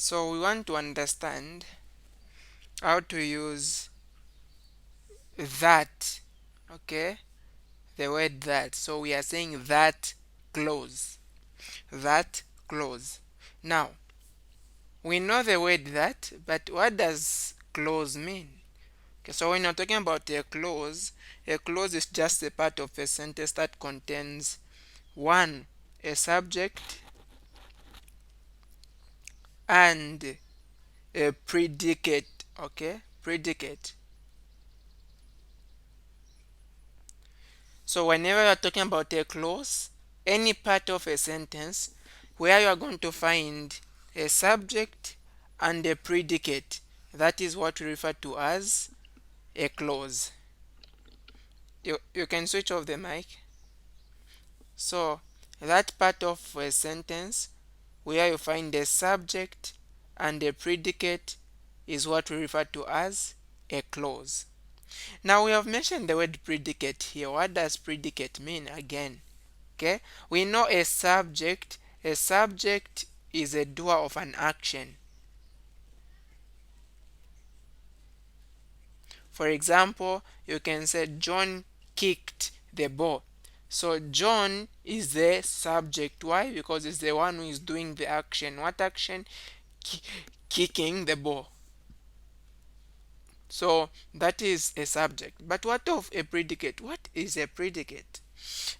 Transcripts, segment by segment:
So we want to understand how to use that, okay? The word that. So we are saying that clause. That clause. Now, we know the word that, but what does clause mean? Okay, so when you're talking about a clause is just a part of a sentence that contains one, a subject and a predicate, okay? Predicate. So whenever you're talking about a clause, any part of a sentence where you are going to find a subject and a predicate, that is what we refer to as a clause. You can switch off the mic. So that part of a sentence where you find a subject and a predicate is what we refer to as a clause. Now we have mentioned the word predicate here. What does predicate mean again? Okay, we know a subject is a doer of an action. For example, you can say John kicked the ball. So John is the subject. Why? Because it's the one who is doing the action. What action? Ki- Kicking the ball. So that is a subject. But what of a predicate? What is a predicate?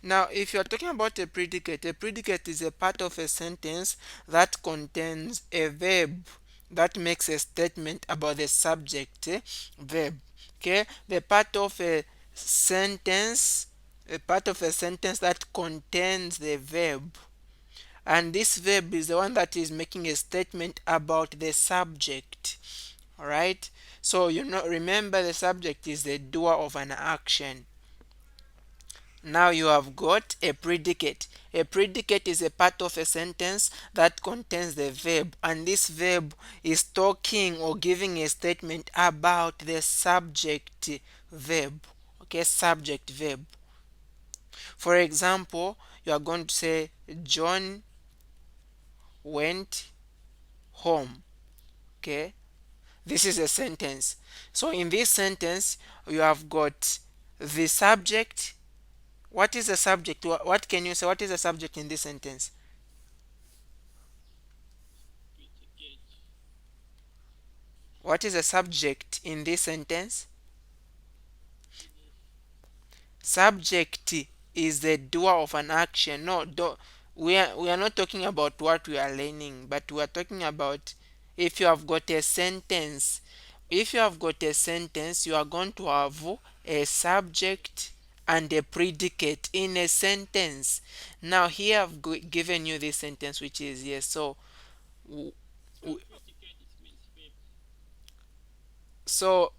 Now, if you're talking about a predicate is a part of a sentence that contains a verb that makes a statement about the subject verb. Okay, a part of a sentence that contains the verb, and this verb is the one that is making a statement about the subject. All right. So remember the subject is the doer of an action. Now you have got a predicate. A predicate is a part of a sentence that contains the verb, and this verb is talking or giving a statement about the subject verb. Okay, subject verb. For example, you are going to say John went home. Okay, this is a sentence. So in this sentence, you have got the subject. What is the subject? What can you say? What is the subject in this sentence? What is the subject in this sentence? Subject is the doer of an action. No, we are not talking about what we are learning, but we are talking about if you have got a sentence. If you have got a sentence, you are going to have a subject and a predicate in a sentence. Now here I've given you this sentence which is yes. So w- w-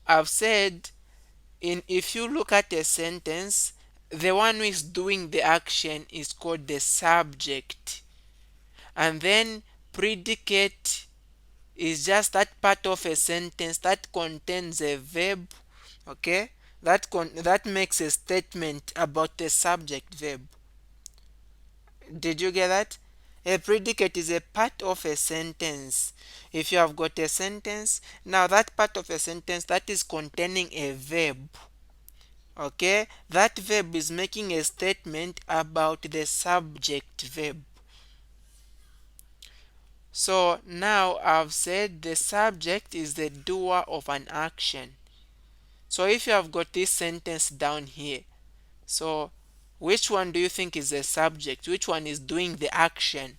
I've said in if you look at a sentence, the one who is doing the action is called the subject, and then predicate is just that part of a sentence that contains a verb, okay, that makes a statement about the subject verb. Did you get that? A predicate is a part of a sentence. If you have got a sentence, now that part of a sentence that is containing a verb, okay, that verb is making a statement about the subject verb. So now I've said the subject is the doer of an action. So if you have got this sentence down here, so which one do you think is the subject? Which one is doing the action?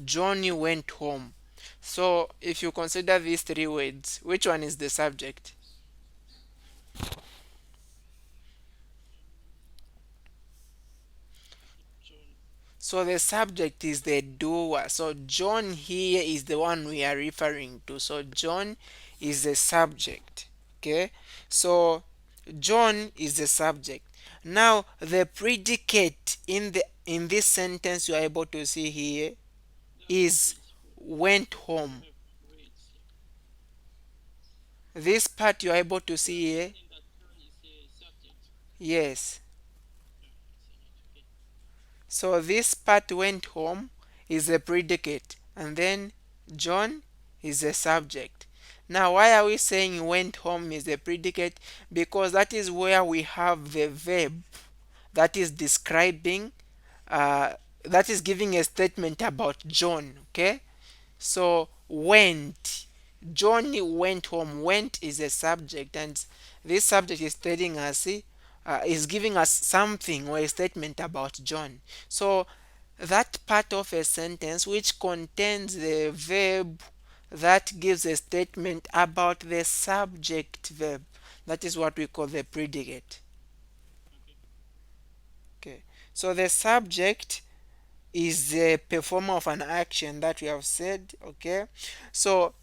Johnny went home. So if you consider these three words, which one is the subject? So the subject is the doer. So John here is the one we are referring to. So John is the subject. Okay. So John is the subject. Now the predicate in this sentence you are able to see here is went home. This part you are able to see here. Yes. So this part went home is a predicate, and then John is a subject. Now, why are we saying went home is a predicate? Because that is where we have the verb that is describing, uh, that is giving a statement about John. Okay, so went. John went home. Went is a subject, and this subject is telling us, is giving us something or a statement about John. So that part of a sentence which contains the verb that gives a statement about the subject verb, that is what we call the predicate. Okay. So the subject is the performer of an action that we have said. Okay. So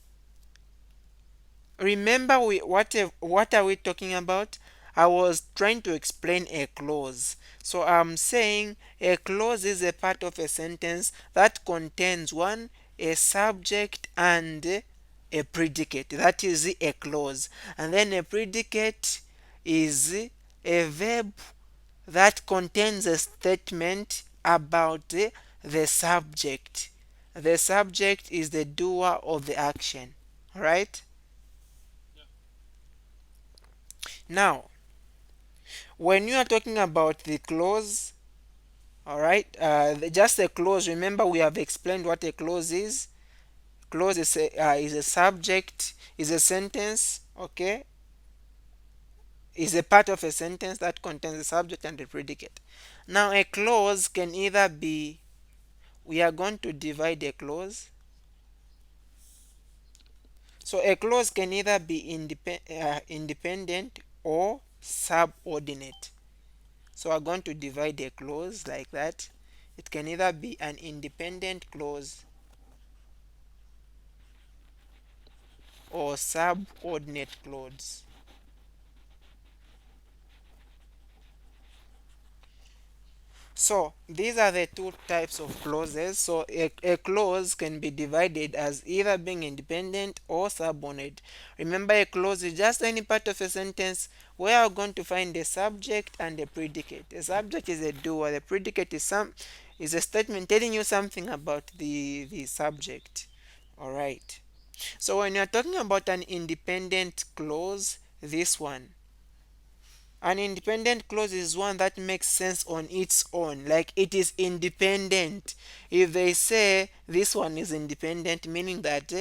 remember, what are we talking about? I was trying to explain a clause. So I'm saying a clause is a part of a sentence that contains one, a subject and a predicate. That is a clause. And then a predicate is a verb that contains a statement about the subject. The subject is the doer of the action. All right? Now, when you are talking about the clause, all right, just a clause. Remember, we have explained what a clause is. Clause is a subject, is a sentence, okay, is a part of a sentence that contains the subject and the predicate. Now, a clause can either be, we are going to divide a clause. So a clause can either be independent or subordinate. So we're going to divide a clause like that. It can either be an independent clause or subordinate clause. So these are the two types of clauses. So a clause can be divided as either being independent or subordinate. Remember, a clause is just any part of a sentence where we're going to find a subject and a predicate. A subject is a doer. The predicate is a statement telling you something about the subject. All right. So when you're talking about an independent clause, this one, an independent clause is one that makes sense on its own, like it is independent. If they say this one is independent, meaning that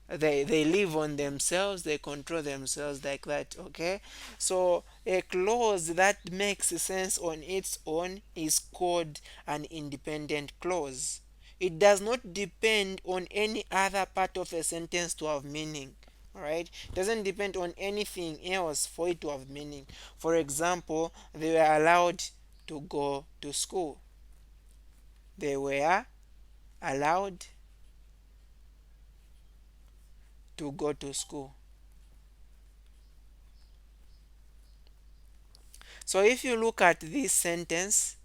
they live on themselves, they control themselves, like that. Okay, so a clause that makes sense on its own is called an independent clause. It does not depend on any other part of a sentence to have meaning. All right, it doesn't depend on anything else for it to have meaning. For example, they were allowed to go to school. They were allowed to go to school. So if you look at this sentence,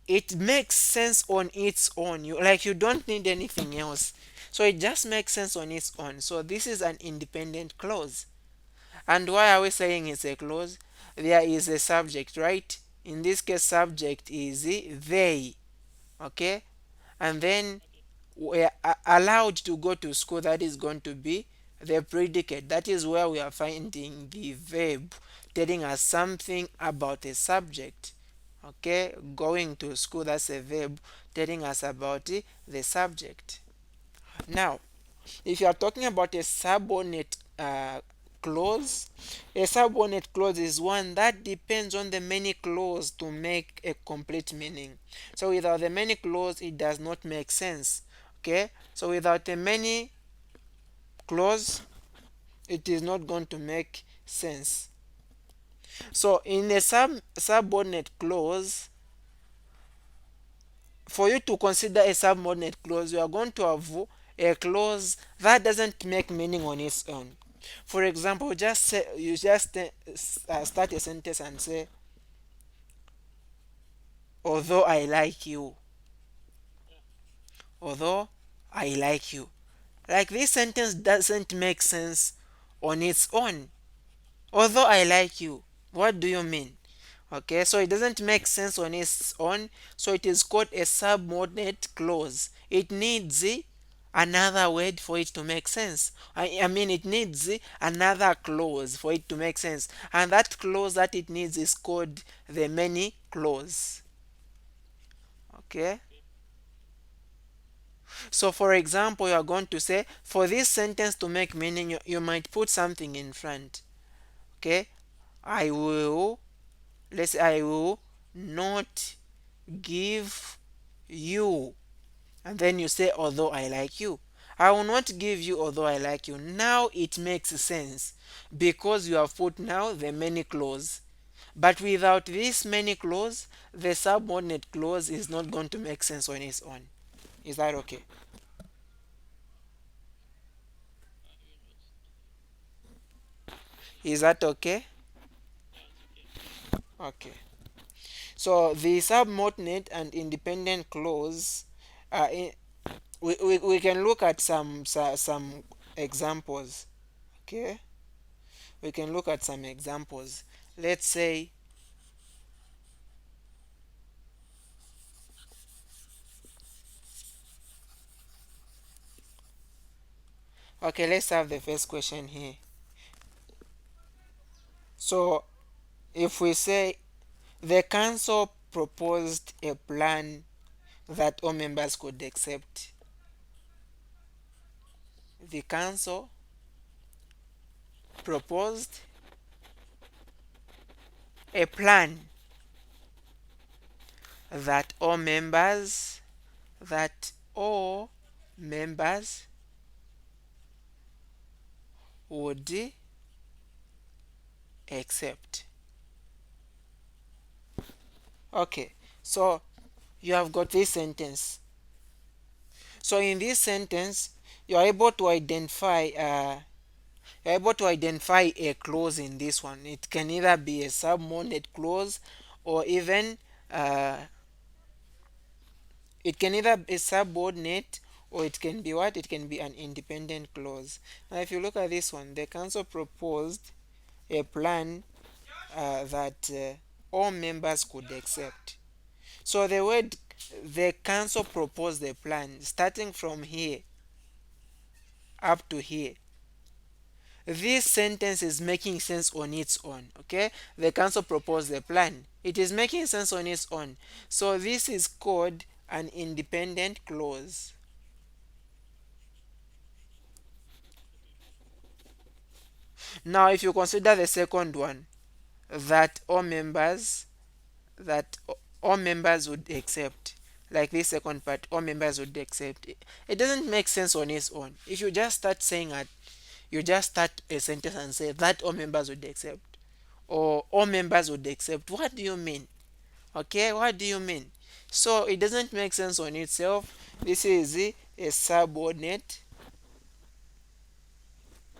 it makes sense on its own. You don't need anything else. So it just makes sense on its own. So this is an independent clause. And why are we saying it's a clause? There is a subject, right? In this case, subject is they. Okay, and then we're allowed to go to school. That is going to be the predicate. That is where we are finding the verb telling us something about a subject. Okay, going to school, that's a verb telling us about the subject. Now, if you are talking about a subordinate clause, a subordinate clause is one that depends on the many clause to make a complete meaning. So without the many clause, it does not make sense. Okay, so without a many clause, it is not going to make sense. So in a subordinate clause, for you to consider a subordinate clause, you are going to have a clause that doesn't make meaning on its own. For example, you just start a sentence and say, although I like you, although I like you. Like, this sentence doesn't make sense on its own. Although I like you, what do you mean? Okay, so it doesn't make sense on its own. So it is called a subordinate clause. It needs another word for it to make sense. I mean, it needs another clause for it to make sense. And that clause that it needs is called the many clause. Okay. So for example, you are going to say, for this sentence to make meaning, you might put something in front. Okay. I will, let's say, I will not give you, and then you say although I like you. I will not give you although I like you. Now it makes sense because you have put now the many clause. But without this many clause, the subordinate clause is not going to make sense on its own. Is that okay? Is that okay? Okay. So the subordinate and independent clause, uh, i- we can look at some examples. Okay, we can look at some examples. Let's say, okay, let's have the first question here. So if we say the council proposed a plan that all members could accept, the council proposed a plan that all members would accept. Okay, so you have got this sentence. So in this sentence, you are able to identify you're able to identify a clause in this one. It can either be a subordinate clause, or even uh, it can either be subordinate, or it can be what? It can be an independent clause. Now, if you look at this one, the council proposed a plan that all members could accept. So the word the council proposed the plan, starting from here up to here, this sentence is making sense on its own. Okay, the council proposed the plan, it is making sense on its own. So this is called an independent clause. Now if you consider the second one, that that all members would accept, like this second part, all members would accept, it doesn't make sense on its own. If you just start saying that, you just start a sentence and say that all members would accept, or all members would accept, what do you mean? Okay, what do you mean? So it doesn't make sense on itself. This is a subordinate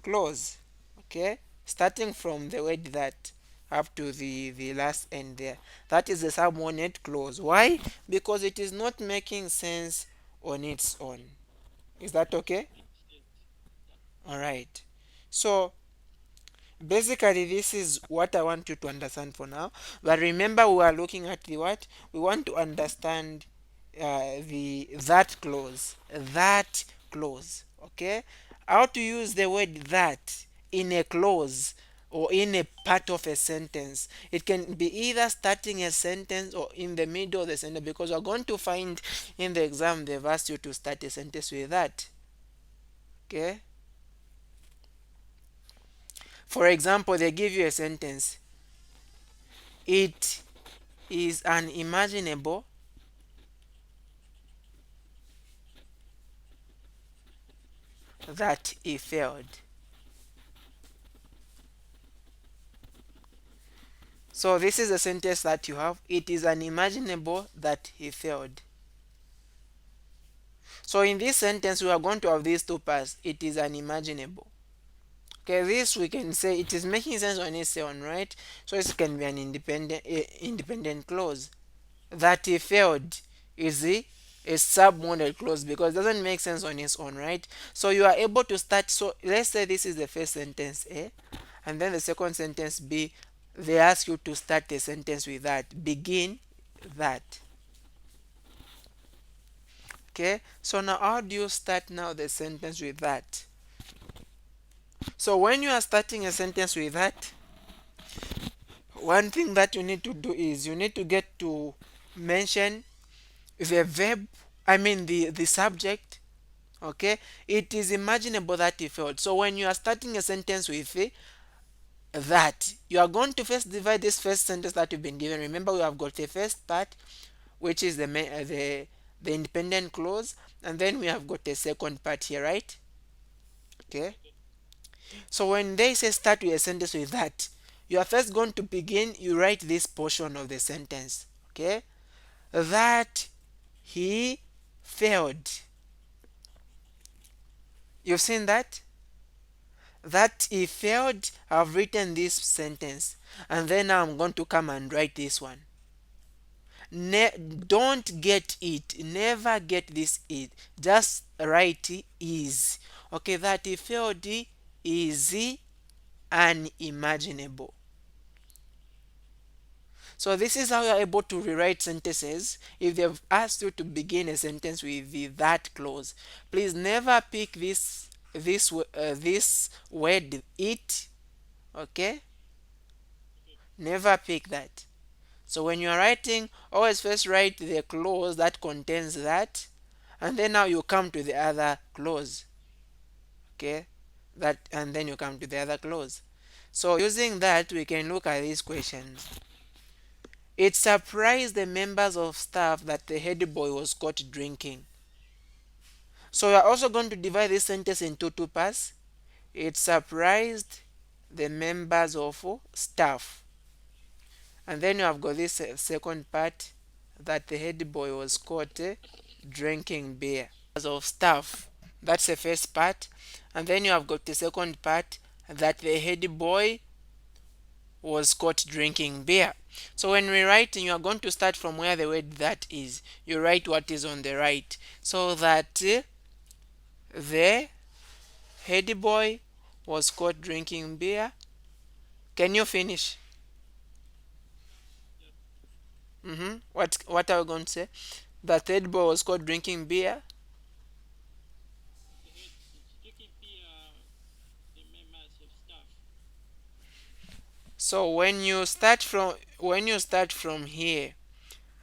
clause. Okay, starting from the word that up to the last end there, that is a subordinate clause. Why? Because it is not making sense on its own. Is that okay? All right. So basically, this is what I want you to understand for now. But remember, we are looking at the what? We want to understand the that clause. Okay, how to use the word that in a clause or in a part of a sentence. It can be either starting a sentence or in the middle of the sentence, because we're going to find in the exam they've asked you to start a sentence with that. Okay, for example, they give you a sentence. It is unimaginable that he failed. So this is a sentence that you have. It is unimaginable that he failed. So in this sentence, we are going to have these two parts. It is unimaginable. Okay, this we can say it is making sense on its own, right? So this can be an independent clause. That he failed is a submodal clause, because it doesn't make sense on its own, right? So you are able to start. So let's say this is the first sentence A, and then the second sentence B. they ask you to start a sentence with that. Begin that. Okay, so now how do you start now the sentence with that? So when you are starting a sentence with that, one thing that you need to do is you need to get to mention the verb, I mean the subject. Okay, it is imaginable that he failed. So when you are starting a sentence with that, you are going to first divide this first sentence that you've been given. Remember, we have got the first part, which is the independent clause, and then we have got the second part here, right? Okay, so when they say start with a sentence with that, you are first going to begin, you write this portion of the sentence. Okay, that he failed. You've seen that? That he failed. I've written this sentence, and then now I'm going to come and write this one. Don't get it, never get this it, just write is. Okay, that he failed is unimaginable. So this is how you're able to rewrite sentences. If they've asked you to begin a sentence with the that clause, please never pick this word it. Okay, never pick that. So when you're writing, always first write the clause that contains that, and then now you come to the other clause. Okay, that, and then you come to the other clause. So using that, we can look at these questions. It surprised the members of staff that the head boy was caught drinking. So we are also going to divide this sentence into two parts. It surprised the members of staff. And then you have got this second part, that the head boy was caught drinking beer. As of staff, that's the first part. And then you have got the second part, that the head boy was caught drinking beer. So when we write, you are going to start from where the word that is. You write what is on the right. So that the head boy was caught drinking beer. Can you finish? What are we going to say? The third boy was caught drinking beer. So when you start from here,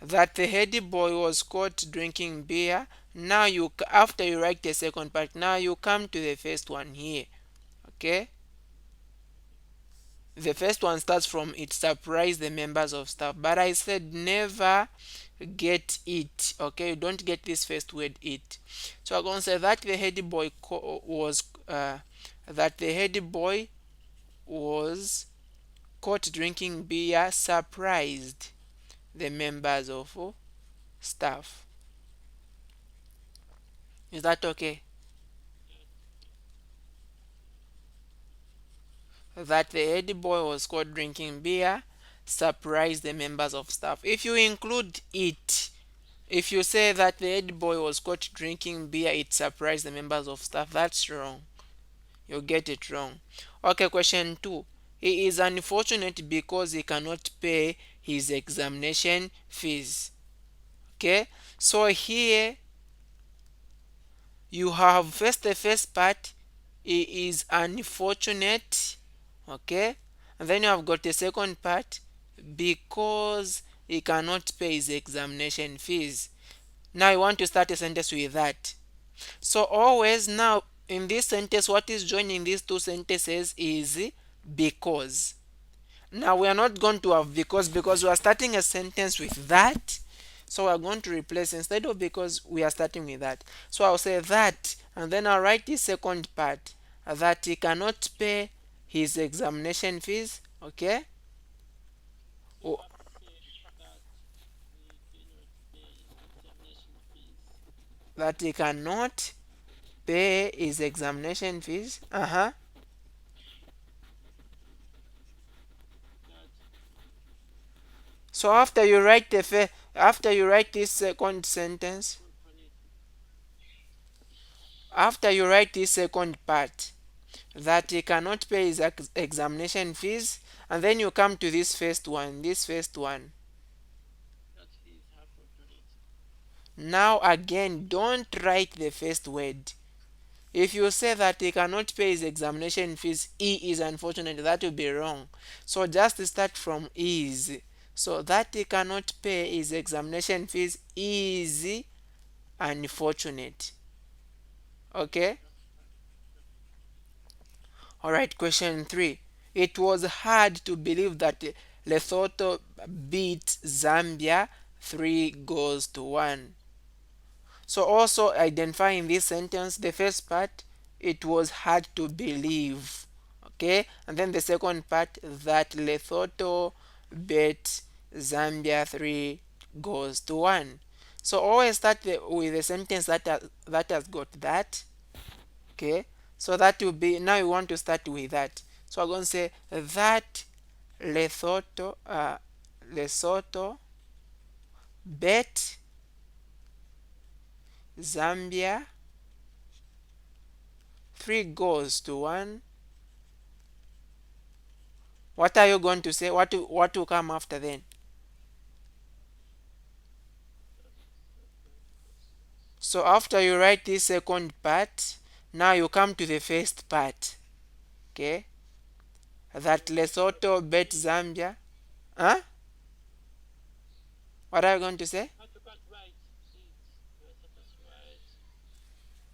that the head boy was caught drinking beer. Now after you write the second part, now you come to the first one here. Okay, the first one starts from it surprised the members of staff, but I said never get it. Okay, you don't get this first word it. So I'm going to say that the head boy was that the head boy was caught drinking beer surprised the members of staff. Is that okay? That the head boy was caught drinking beer surprised the members of staff. If you include it, if you say that the head boy was caught drinking beer, it surprised the members of staff, that's wrong. You get it wrong. Okay, question 2. He is unfortunate because he cannot pay his examination fees. Okay, so here you have first the first part, he is unfortunate. Okay, and then you have got the second part, because he cannot pay his examination fees. Now you want to start a sentence with that. So always now in this sentence, what is joining these two sentences is because. Now we are not going to have because we are starting a sentence with that. So we are going to replace, instead of because, we are starting with that. So I'll say that, and then I'll write the second part, that he cannot pay his examination fees. Okay. Oh, that he cannot pay his examination fees. So after you write this second sentence, after you write this second part, that he cannot pay his examination fees, And then you come to this first one. Now again, don't write the first word. If you say that he cannot pay his examination fees, he is unfortunate, that will be wrong. So just start from is. So that he cannot pay his examination fees is unfortunate. Okay? Alright, question 3. It was hard to believe that Lesotho beat Zambia 3 goals to 1. So also identifying this sentence, the first part, it was hard to believe. Okay? And then the second part, that Lesotho beat Zambia 3 goals to 1. So always start with a sentence that has got that. Okay? So that will be, now you want to start with that. So I'm going to say that Lesotho bet Zambia 3 goals to 1. What are you going to say? What will come after then? So after you write this second part, now you come to the first part. Okay? That Lesotho bet Zambia. Huh? What are you going to say?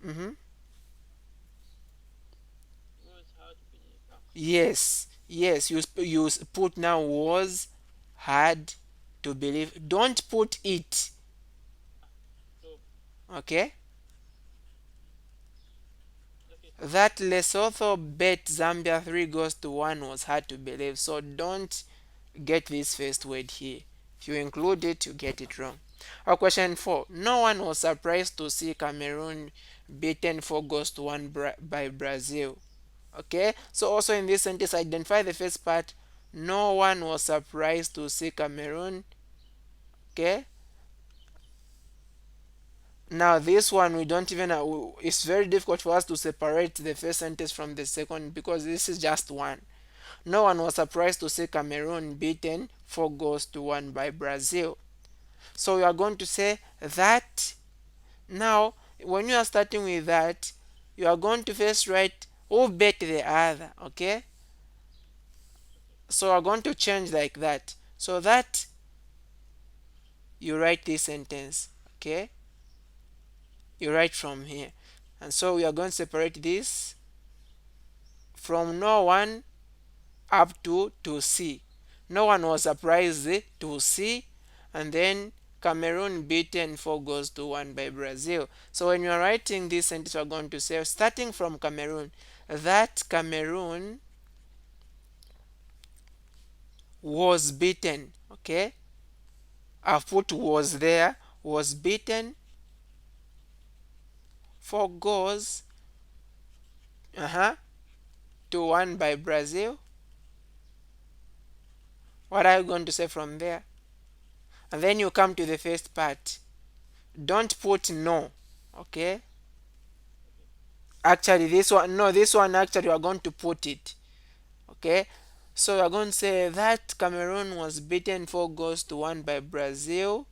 Mm-hmm. Yes. Yes. Put now was hard to believe. Don't put it. Okay? That Lesotho bet Zambia 3 goes to 1 was hard to believe. So don't get this first word here. If you include it, you get it wrong. Or question 4. No one was surprised to see Cameroon beaten 4 goals to 1 by Brazil. Okay? So also in this sentence, identify the first part. No one was surprised to see Cameroon. Okay? Now this one we don't even it's very difficult for us to separate the first sentence from the second because this is just one. No one was surprised to see Cameroon beaten 4 goals to 1 by Brazil. So you are going to say that. Now when you are starting with that, you are going to first write who bet the other. Okay? So you are going to change like that. So that you write this sentence. Okay? You write from here. And so we are going to separate this from no one up to C. No one was surprised to see, and then Cameroon beaten 4 goals to 1 by Brazil. So when you are writing this sentence, we're going to say, starting from Cameroon, that Cameroon was beaten. Okay, I've put was there, was beaten 4 goals to 1 by Brazil. What are you going to say from there? And then you come to the first part. Don't put no. Okay, actually this one, no, this one actually you are going to put it. Okay, so you are going to say that Cameroon was beaten 4 goals to 1 by Brazil.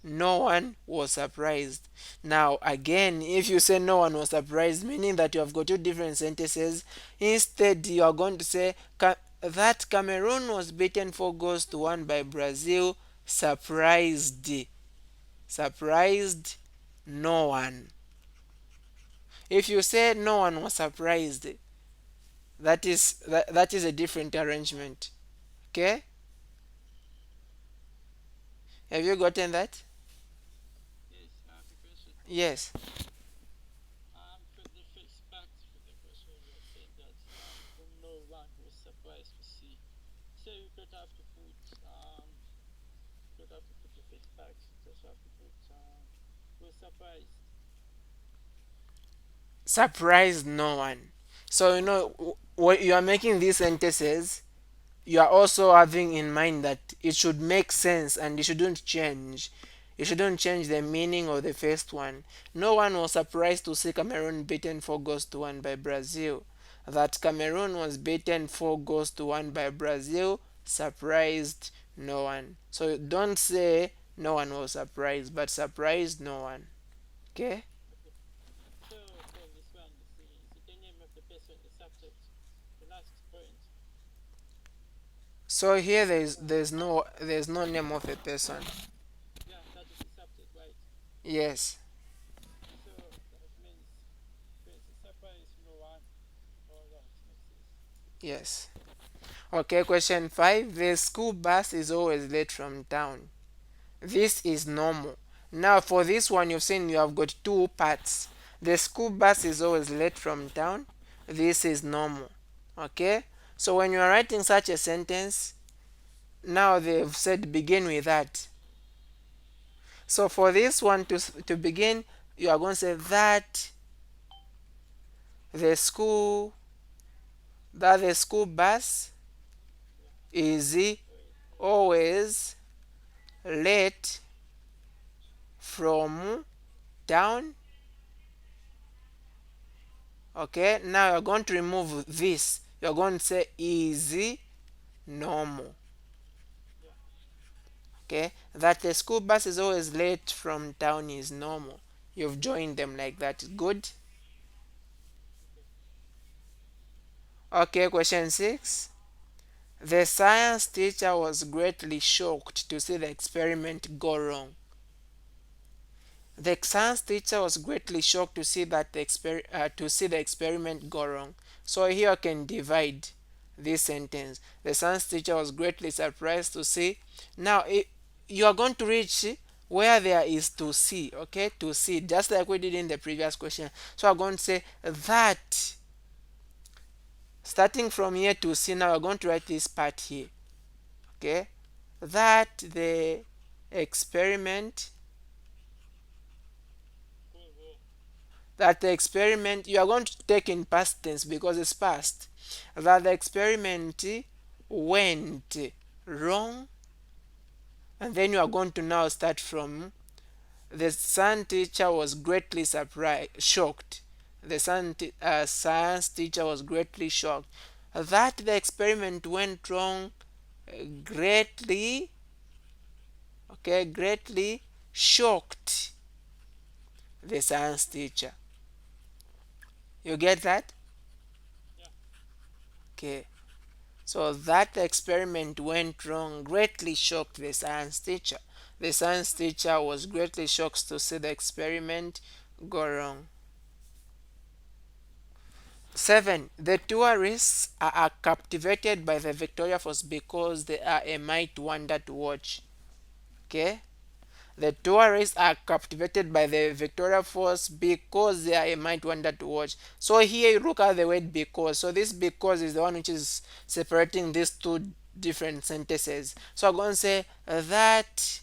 No one was surprised. Now again, if you say no one was surprised, meaning that you have got two different sentences, instead you are going to say that Cameroon was beaten 4 goals to 1 by Brazil surprised no one. If you say no one was surprised, that is a different arrangement. Okay? Have you gotten that? Yes. Surprised no one. So when you are making these sentences, you are also having in mind that it should make sense and it shouldn't change. You shouldn't change the meaning of the first one. No one was surprised to see Cameroon beaten 4 goals to 1 by Brazil. that Cameroon was beaten 4 goals to 1 by Brazil surprised no one. So don't say no one was surprised, but surprised no one. Okay? So here there's no name of a person. Yes. Yes. Okay, question 5. The school bus is always late from town. This is normal. Now for this one you've seen you have got two parts. The school bus is always late from town. This is normal. Okay? So when you are writing such a sentence, now they've said begin with that. So for this one to begin, you are going to say that the school the school bus is always late from town. Okay, now you're going to remove this. You're going to say is normal. Okay, that the school bus is always late from town is normal. You've joined them like that. Good. Okay, question 6. The science teacher was greatly shocked to see the experiment go wrong. The science teacher was greatly shocked to see the experiment go wrong. So here I can divide this sentence. The science teacher was greatly surprised to see. Now you are going to reach where there is to see. Okay, to see, just like we did in the previous question. So I'm going to say that. Starting from here to see, now we're going to write this part here. Okay, that the experiment you are going to take in past tense because it's past, that the experiment went wrong, and then you are going to now start from the science teacher was greatly shocked. The science teacher was greatly shocked that the experiment went wrong, greatly, okay, greatly shocked the science teacher. You get that? Okay. So that experiment went wrong greatly shocked the science teacher. The science teacher was greatly shocked to see the experiment go wrong. 7. The tourists are captivated by the Victoria Falls because they are a might wonder to watch. Okay? The tourists are captivated by the Victoria Falls because they are a might wonder to watch. So here you look at the word because. So this because is the one which is separating these two different sentences. So I'm going to say that,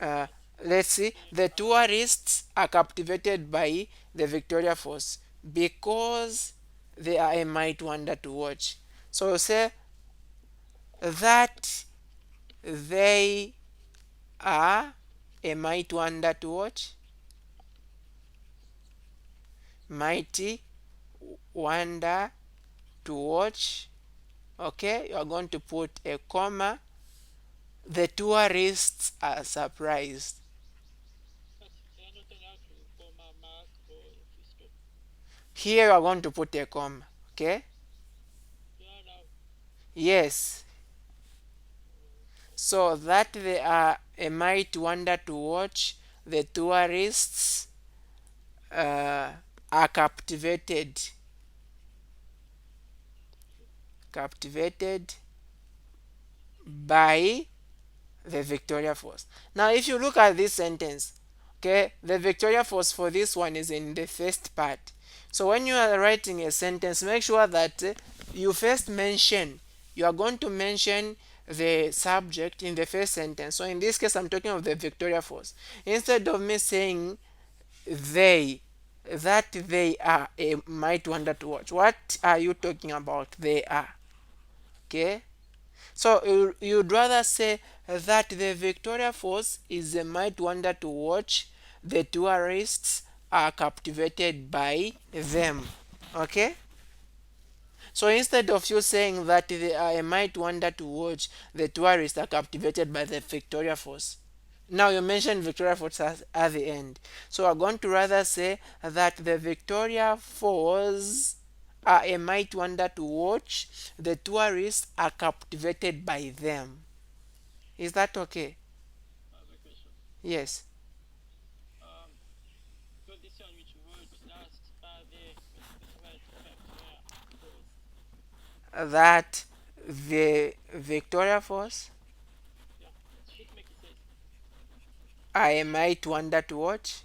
uh, let's see, the tourists are captivated by the Victoria Falls because they are a might wonder to watch. So say that they are a might wonder to watch. Mighty wonder to watch. Okay, you are going to put a comma. The tourists are surprised. Here you are going to put a comma. Okay. Yes. So that they are a might wonder to watch, the tourists are captivated by the Victoria Falls. Now, if you look at this sentence, okay, the Victoria Falls for this one is in the first part. So when you are writing a sentence, make sure that you first mention, you are going to mention the subject in the first sentence. So in this case, I'm talking of the Victoria Falls. Instead of me saying they, that they are a might wonder to watch, what are you talking about? They are. Okay. So you'd rather say that the Victoria Falls is a might wonder to watch. The tourists are captivated by them. Okay? So instead of you saying that I might wonder to watch the tourists are captivated by the Victoria Falls. Now you mentioned Victoria Falls at the end. So we're going to rather say that the Victoria Falls are a might wonder to watch. The tourists are captivated by them. Is that okay? Yes. That the Victoria Falls I might wonder to watch.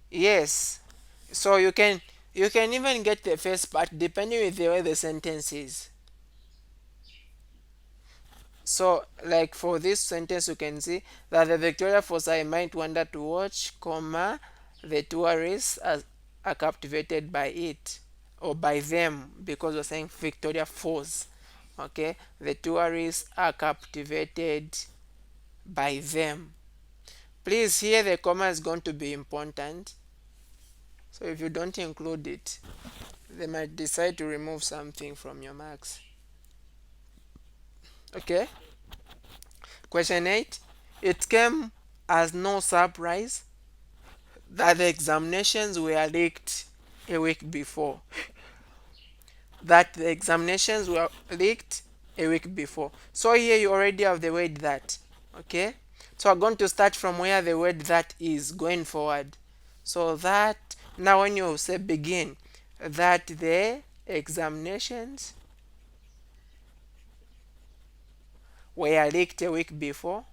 Yes. So you can even get the first part depending with the way the sentence is. So like for this sentence you can see that the Victoria Falls I might wonder to watch, comma, the tourists are captivated by it or by them because we're saying Victoria Falls. Okay, the tourists are captivated by them. Please here the comma is going to be important. So if you don't include it, they might decide to remove something from your marks. Okay? Question 8. It came as no surprise that the examinations were leaked a week before. That the examinations were leaked a week before. So here you already have the word that. Okay? So I'm going to start from where the word that is going forward. So that, now when you say begin, that the examinations were leaked a week before.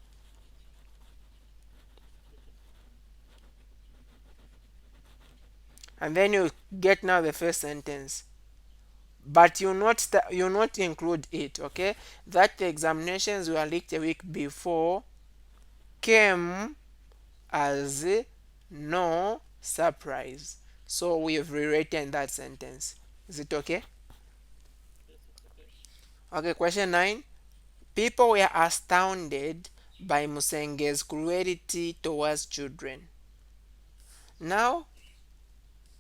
And then you get now the first sentence. But you not include it, okay? That the examinations were leaked a week before came as no surprise. So we've rewritten that sentence. Is it okay? Okay, question 9. People were astounded by Musenge's cruelty towards children. Now,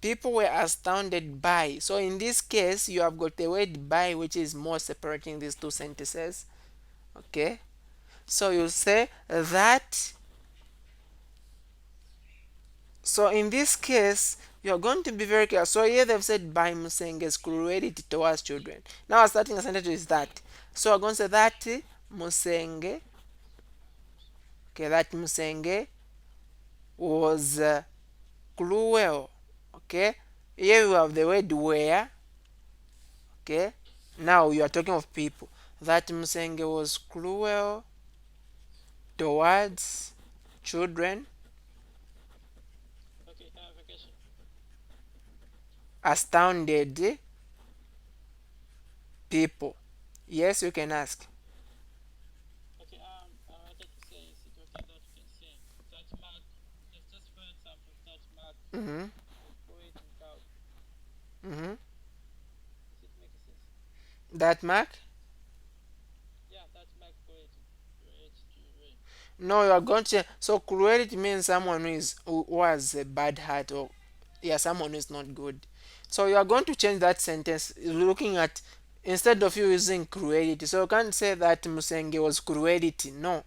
people were astounded by. So in this case, you have got the word by, which is more separating these two sentences. Okay? So you say that. So in this case, you're going to be very careful. So here they've said by Musenge's cruelty towards children. Now starting a sentence is that. So I'm going to say that Musenge, okay, that Musenge was cruel. Okay, here you have the word where. Okay, now you are talking of people. That Musenge was cruel towards children, astounded people. Yes, you can ask. Mm-hmm. Mm-hmm. That mark? No, you are going to. So cruelty means someone who has a bad heart, or yeah, someone who is not good. So you are going to change that sentence, looking at instead of you using cruelty. So you can't say that Musenge was cruelty. No.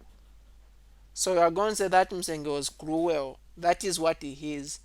So you are going to say that Musenge was cruel. That is what he is.